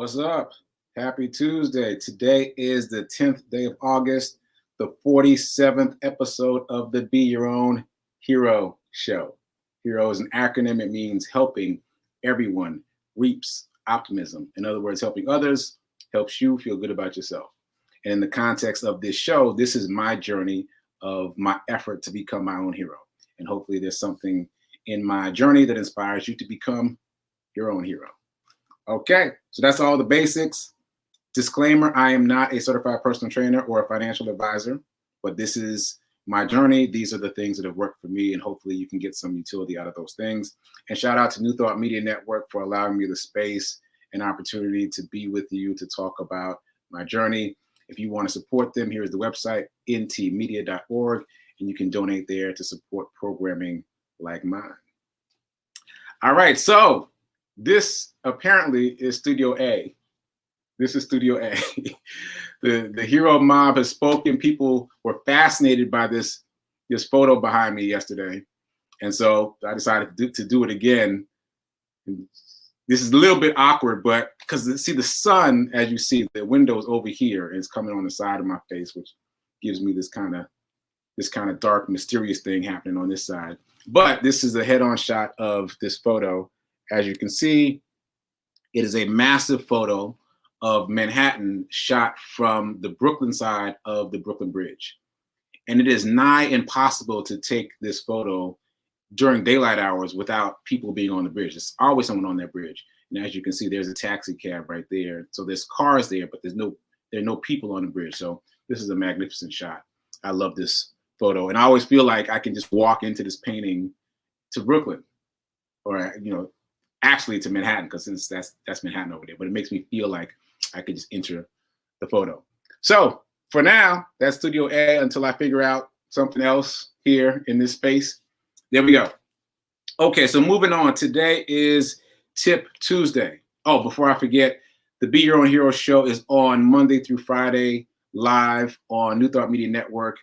What's up? Happy Tuesday. Today is the 10th day of August, the 47th episode of the Be Your Own Hero Show. Hero is an acronym. It means helping everyone reaps optimism. In other words, helping others helps you feel good about yourself. And in the context of this show, this is my journey of my effort to become my own hero. And hopefully there's something in my journey that inspires you to become your own hero. Okay, so that's all the basics. Disclaimer, I am not a certified personal trainer or a financial advisor, but this is my journey. These are the things that have worked for me, and hopefully you can get some utility out of those things. And shout out to New Thought Media Network for allowing me the space and opportunity to be with you to talk about my journey. If you want to support them, here's the website, ntmedia.org, and you can donate there to support programming like mine. All right, so this apparently is Studio A. This is Studio A. The hero mob has spoken. People were fascinated by this photo behind me yesterday. And so I decided to do it again. This is a little bit awkward, but because see the sun, as you see, the window's over here and it's coming on the side of my face, which gives me this kind of dark, mysterious thing happening on this side. But this is a head-on shot of this photo. As you can see, it is a massive photo of Manhattan shot from the Brooklyn side of the Brooklyn Bridge. And it is nigh impossible to take this photo during daylight hours without people being on the bridge. There's always someone on that bridge. And as you can see, there's a taxi cab right there. So there's cars there, but there are no people on the bridge. So this is a magnificent shot. I love this photo. And I always feel like I can just walk into this painting to Brooklyn, or, actually to Manhattan, because since that's Manhattan over there, but it makes me feel like I could just enter the photo. So for now, that's Studio A until I figure out something else here in this space. There we go. Okay, so moving on. Today is Tip Tuesday. Oh, before I forget, the Be Your Own Hero show is on Monday through Friday, live on New Thought Media Network,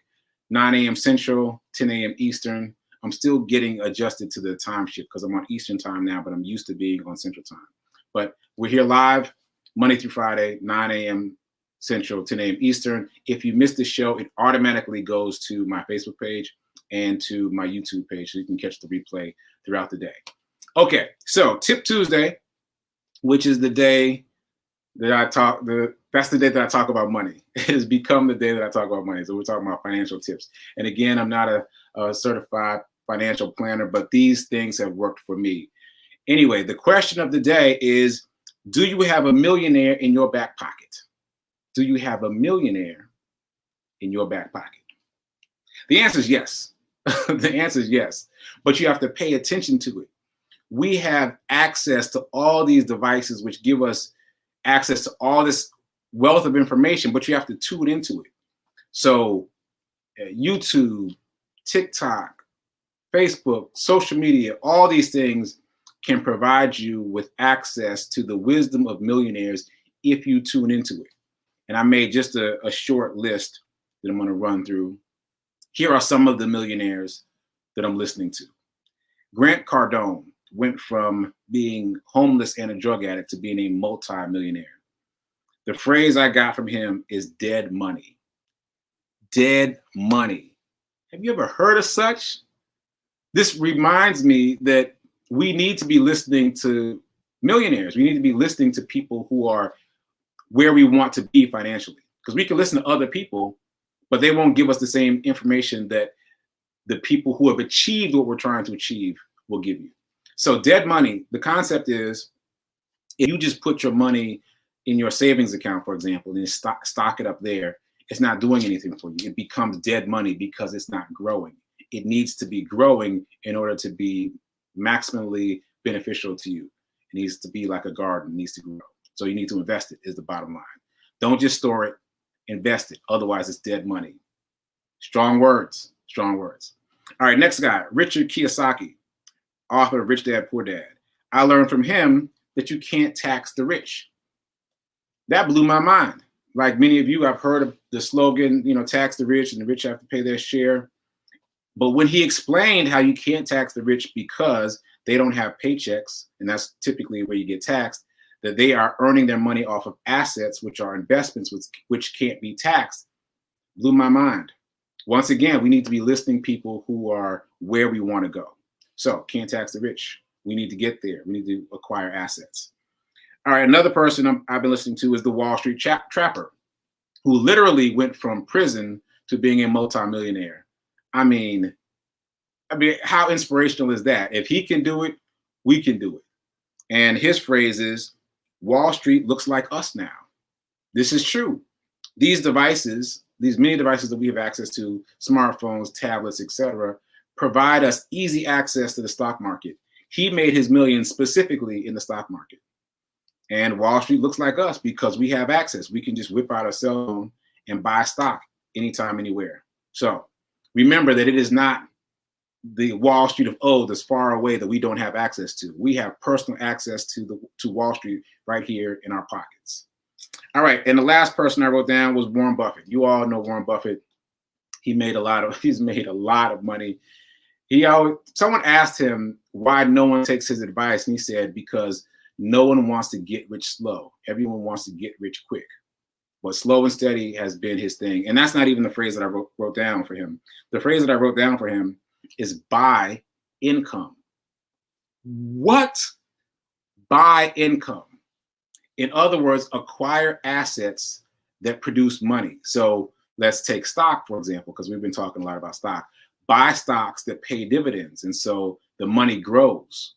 9 a.m. Central, 10 a.m. Eastern. I'm still getting adjusted to the time shift because I'm on Eastern time now, but I'm used to being on Central time. But we're here live Monday through Friday, 9 a.m. Central, 10 a.m. Eastern. If you miss the show, it automatically goes to my Facebook page and to my YouTube page, so you can catch the replay throughout the day. Okay, so Tip Tuesday, which is the day that that's the day that I talk about money. It has become the day that I talk about money. So we're talking about financial tips. And again, I'm not a certified financial planner, but these things have worked for me. Anyway, the question of the day is, do you have a millionaire in your back pocket? Do you have a millionaire in your back pocket? The answer is yes. The answer is yes, but you have to pay attention to it. We have access to all these devices, which give us access to all this wealth of information, but you have to tune into it. So YouTube, TikTok, Facebook, social media, all these things can provide you with access to the wisdom of millionaires if you tune into it. And I made just a short list that I'm going to run through. Here are some of the millionaires that I'm listening to. Grant Cardone went from being homeless and a drug addict to being a multi-millionaire. The phrase I got from him is dead money. Dead money. Have you ever heard of such? This reminds me that we need to be listening to millionaires. We need to be listening to people who are where we want to be financially. Because we can listen to other people, but they won't give us the same information that the people who have achieved what we're trying to achieve will give you. So dead money, the concept is, if you just put your money in your savings account, for example, and stock it up there, it's not doing anything for you. It becomes dead money because it's not growing. It needs to be growing in order to be maximally beneficial to you. It needs to be like a garden, it needs to grow. So you need to invest it, is the bottom line. Don't just store it, invest it. Otherwise, it's dead money. Strong words, strong words. All right, next guy, Richard Kiyosaki, author of Rich Dad, Poor Dad. I learned from him that you can't tax the rich. That blew my mind. Like many of you, I've heard of the slogan, tax the rich and the rich have to pay their share. But when he explained how you can't tax the rich because they don't have paychecks, and that's typically where you get taxed, that they are earning their money off of assets, which are investments, which can't be taxed, blew my mind. Once again, we need to be listening to people who are where we want to go. So can't tax the rich. We need to get there. We need to acquire assets. All right, another person I've been listening to is the Wall Street Trapper, who literally went from prison to being a multimillionaire. I mean, how inspirational is that? If he can do it, we can do it. And his phrase is, Wall Street looks like us now. This is true. These devices, these many devices that we have access to, smartphones, tablets, etc., provide us easy access to the stock market. He made his millions specifically in the stock market. And Wall Street looks like us because we have access. We can just whip out our cell phone and buy stock anytime, anywhere. So remember that it is not the Wall Street of old that's far away that we don't have access to. We have personal access to Wall Street right here in our pockets. All right, and the last person I wrote down was Warren Buffett. You all know Warren Buffett. He's made a lot of money. Someone asked him why no one takes his advice, and he said, because no one wants to get rich slow. Everyone wants to get rich quick. But slow and steady has been his thing. And that's not even the phrase that I wrote down for him. The phrase that I wrote down for him is buy income. What? Buy income. In other words, acquire assets that produce money. So let's take stock, for example, because we've been talking a lot about stock. Buy stocks that pay dividends. And so the money grows.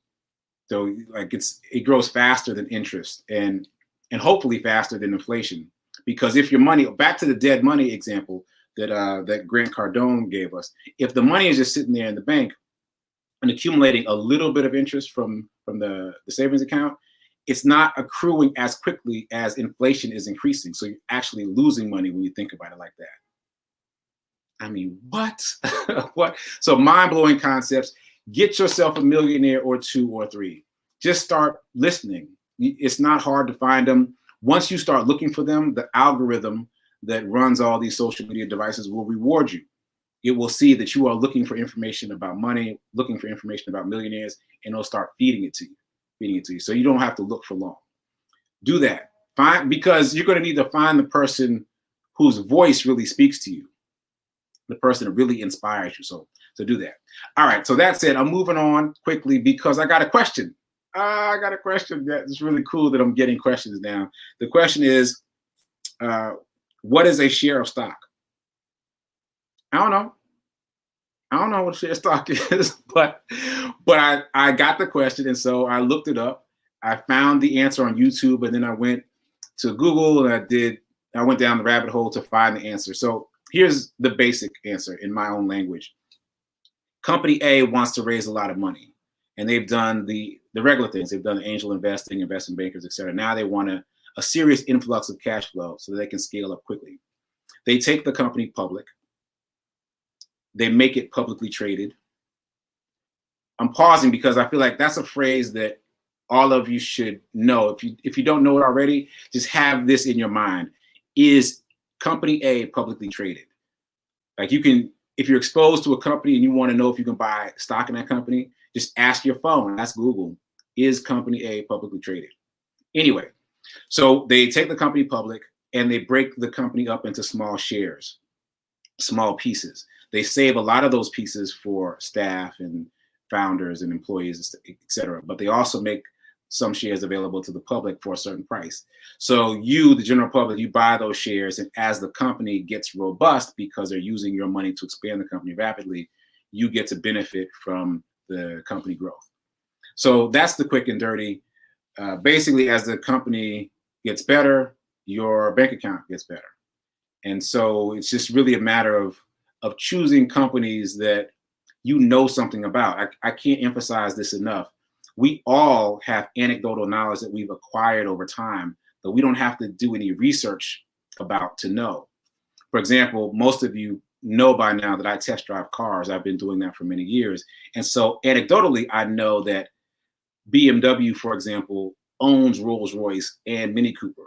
So like it grows faster than interest and hopefully faster than inflation. Because if your money, back to the dead money example that Grant Cardone gave us, if the money is just sitting there in the bank and accumulating a little bit of interest from the savings account, it's not accruing as quickly as inflation is increasing. So you're actually losing money when you think about it like that. I mean, what? What? So mind-blowing concepts. Get yourself a millionaire or two or three. Just start listening. It's not hard to find them. Once you start looking for them, the algorithm that runs all these social media devices will reward you. It will see that you are looking for information about money, looking for information about millionaires, and it'll start feeding it to you. So you don't have to look for long. Do that. Because you're going to need to find the person whose voice really speaks to you, the person that really inspires you. So do that. All right. So that's it. I'm moving on quickly because I got a question. I got a question that's really cool that I'm getting questions now. The question is, what is a share of stock? I don't know what a share of stock is, but I got the question, and so I looked it up. I found the answer on YouTube, and then I went to Google and I went down the rabbit hole to find the answer. So here's the basic answer in my own language. Company A wants to raise a lot of money, and they've done the regular things. They've done angel investing, investment bankers, etc. Now they want a serious influx of cash flow so that they can scale up quickly. They take the company public. They make it publicly traded. I'm pausing because I feel like that's a phrase that all of you should know. If you don't know it already, just have this in your mind. Is company A publicly traded? Like if you're exposed to a company and you want to know if you can buy stock in that company, just ask your phone, ask Google, is company A publicly traded? Anyway, so they take the company public and they break the company up into small shares, small pieces. They save a lot of those pieces for staff and founders and employees, etc. But they also make some shares available to the public for a certain price. So you, the general public, you buy those shares, and as the company gets robust because they're using your money to expand the company rapidly, you get to benefit from the company growth. So that's the quick and dirty. Basically, as the company gets better, your bank account gets better. And so it's just really a matter of choosing companies that you know something about. I can't emphasize this enough. We all have anecdotal knowledge that we've acquired over time that we don't have to do any research about to know. For example, most of you know by now that I test drive cars. I've been doing that for many years. And so anecdotally, I know that BMW, for example, owns Rolls-Royce and Mini Cooper.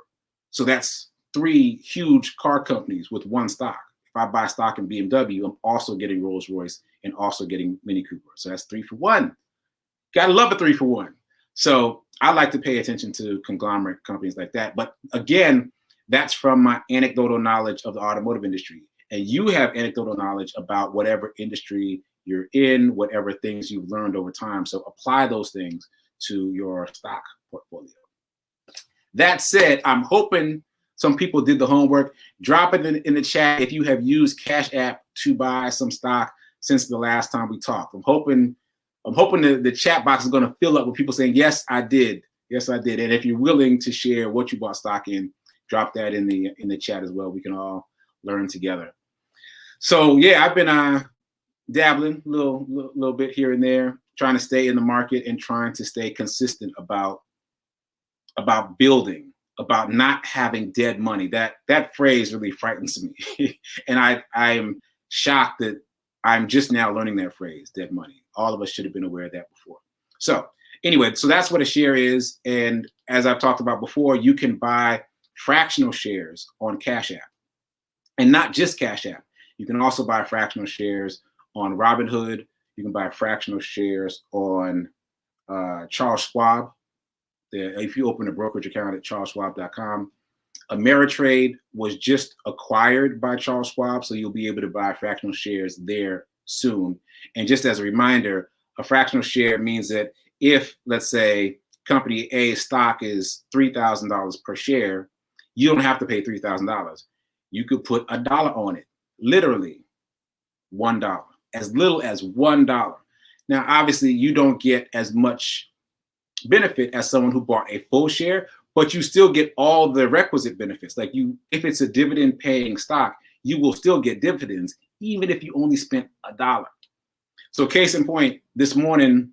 So that's three huge car companies with one stock. If I buy stock in BMW, I'm also getting Rolls-Royce and also getting Mini Cooper. So that's 3 for 1. Gotta love a 3 for 1. So I like to pay attention to conglomerate companies like that. But again, that's from my anecdotal knowledge of the automotive industry. And you have anecdotal knowledge about whatever industry you're in, whatever things you've learned over time. So apply those things to your stock portfolio. That said, I'm hoping some people did the homework. Drop it in the chat if you have used Cash App to buy some stock since the last time we talked. I'm hoping the chat box is going to fill up with people saying, yes, I did. Yes, I did. And if you're willing to share what you bought stock in, drop that in the chat as well. We can all learn together. So yeah, I've been dabbling a little bit here and there, trying to stay in the market and trying to stay consistent about building, about not having dead money. That phrase really frightens me. And I am shocked that I'm just now learning that phrase, dead money. All of us should have been aware of that before. So anyway, so that's what a share is. And as I've talked about before, you can buy fractional shares on Cash App. And not just Cash App. You can also buy fractional shares on Robinhood. You can buy fractional shares on Charles Schwab. If you open a brokerage account at charlesschwab.com. Ameritrade was just acquired by Charles Schwab, so you'll be able to buy fractional shares there soon. And just as a reminder, a fractional share means that if, let's say, company A stock is $3,000 per share, you don't have to pay $3,000. You could put $1 on it, literally $1, as little as $1. Now, obviously, you don't get as much benefit as someone who bought a full share, but you still get all the requisite benefits. Like if it's a dividend paying stock, you will still get dividends, even if you only spent $1. So case in point, this morning,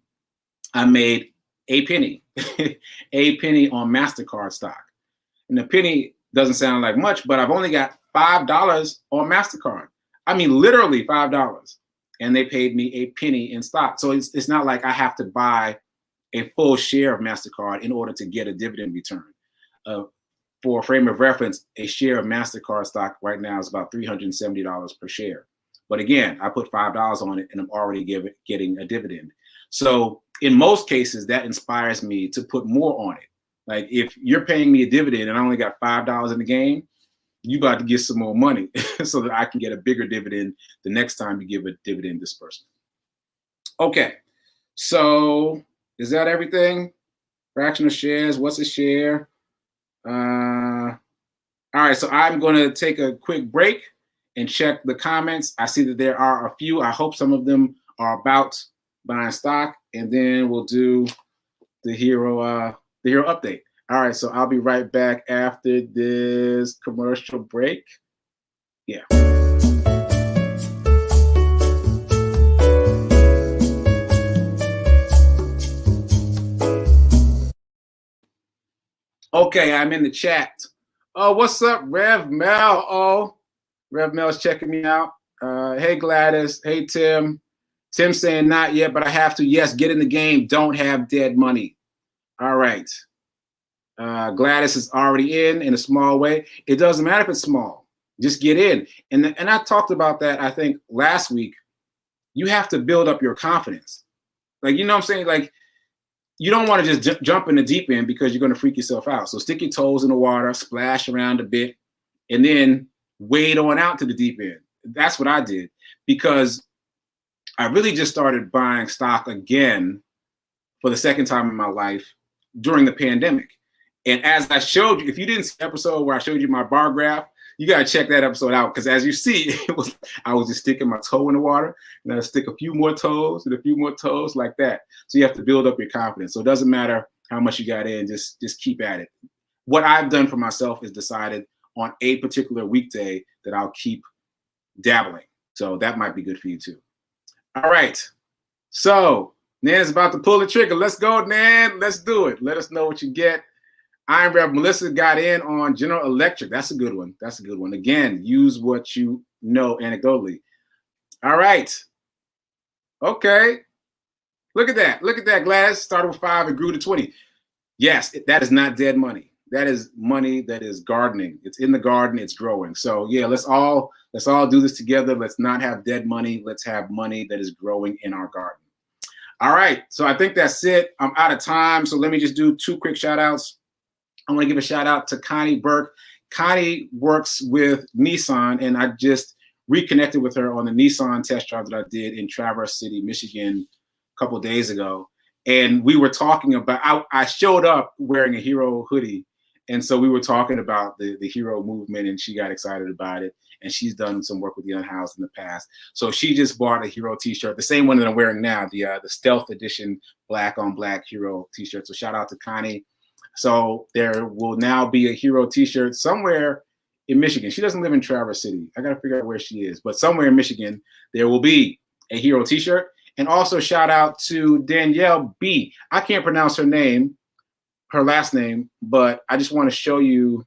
I made a penny, a penny on MasterCard stock. And the penny doesn't sound like much, but I've only got $5 on MasterCard. I mean, literally $5. And they paid me a penny in stock. So it's not like I have to buy a full share of MasterCard in order to get a dividend return. For a frame of reference, a share of MasterCard stock right now is about $370 per share. But again, I put $5 on it and I'm already getting a dividend. So in most cases, that inspires me to put more on it. Like if you're paying me a dividend and I only got $5 in the game, you about to get some more money so that I can get a bigger dividend the next time you give a dividend disbursement. Okay, so is that everything? Fractional shares, what's a share? All right, so I'm going to take a quick break and check the comments. I see that there are a few. I hope some of them are about buying stock, and then we'll do the hero update. All right, so I'll be right back after this commercial break. Yeah. Okay, I'm in the chat. Oh, what's up, Rev Mel? Oh, Rev Mel's checking me out. Hey, Gladys. Hey, Tim. Tim saying not yet, but I have to. Yes, get in the game. Don't have dead money. All right. Gladys is already in a small way. It doesn't matter if it's small. Just get in. And I talked about that, I think, last week. You have to build up your confidence. Like, you know what I'm saying? Like, you don't want to just jump in the deep end because you're going to freak yourself out. So stick your toes in the water, splash around a bit, and then wade on out to the deep end. That's what I did because I really just started buying stock again for the second time in my life during the pandemic. And as I showed you, if you didn't see the episode where I showed you my bar graph, you got to check that episode out because as you see, I was just sticking my toe in the water and I stick a few more toes and a few more toes like that. So you have to build up your confidence. So it doesn't matter how much you got in, just keep at it. What I've done for myself is decided on a particular weekday that I'll keep dabbling. So that might be good for you too. All right. So Nan's about to pull the trigger. Let's go, Nan. Let's do it. Let us know what you get. Iron Rev Melissa got in on General Electric. That's a good one. That's a good one. Again, use what you know anecdotally. All right. Okay. Look at that. Look at that, Gladys. Started with 5 and grew to 20. Yes, that is not dead money. That is money that is gardening. It's in the garden. It's growing. So yeah, let's all do this together. Let's not have dead money. Let's have money that is growing in our garden. All right, so I think that's it. I'm out of time, so let me just do 2 quick shout outs. I want to give a shout out to Connie Burke. Connie works with Nissan, and I just reconnected with her on the Nissan test drive that I did in Traverse City, Michigan, a couple of days ago. And we were talking about, I showed up wearing a Hero hoodie. And so we were talking about the Hero movement, and she got excited about it. And she's done some work with the Unhoused in the past. So she just bought a Hero t-shirt, the same one that I'm wearing now, the Stealth Edition black on black Hero t-shirt. So shout out to Connie. So there will now be a Hero t-shirt somewhere in Michigan. She doesn't live in Traverse City. I got to figure out where she is. But somewhere in Michigan, there will be a Hero t-shirt. And also shout out to Danielle B. I can't pronounce her name, her last name, but I just want to show you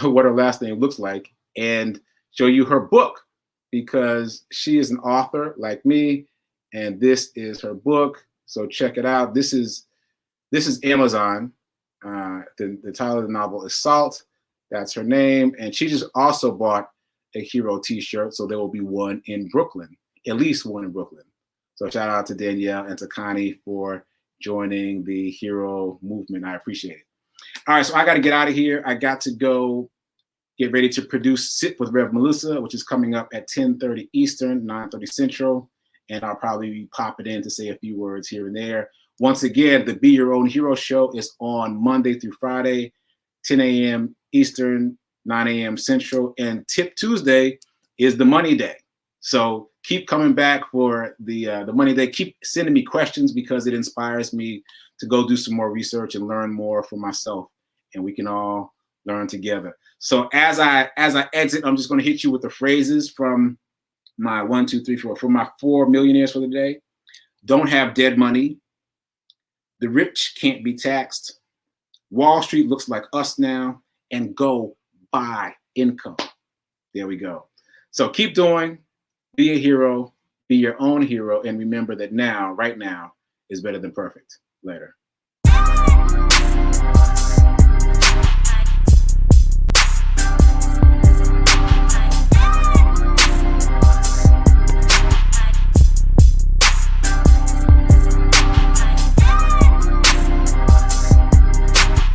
what her last name looks like and show you her book, because she is an author like me, and this is her book. So check it out. This is Amazon. The title of the novel is Salt. That's her name. And she just also bought a Hero t-shirt. So there will be one in Brooklyn, at least one in Brooklyn. So shout out to Danielle and to Connie for joining the Hero movement. I appreciate it. All right, so I got to get out of here. I got to go get ready to produce Sit with Rev Melissa, which is coming up at 10:30 Eastern, 9:30 Central. And I'll probably be popping in to say a few words here and there. Once again, the Be Your Own Hero show is on Monday through Friday, 10 a.m. Eastern, 9 a.m. Central. And Tip Tuesday is the Money Day. So keep coming back for the Money Day. Keep sending me questions, because it inspires me to go do some more research and learn more for myself. And we can all learn together. So as I exit, I'm just going to hit you with the phrases from my 1, 2, 3, 4, from my 4 millionaires for the day. Don't have dead money. The rich can't be taxed. Wall Street looks like us now. And go buy income. There we go. So keep doing. Be a hero. Be your own hero. And remember that now, right now, is better than perfect. Later.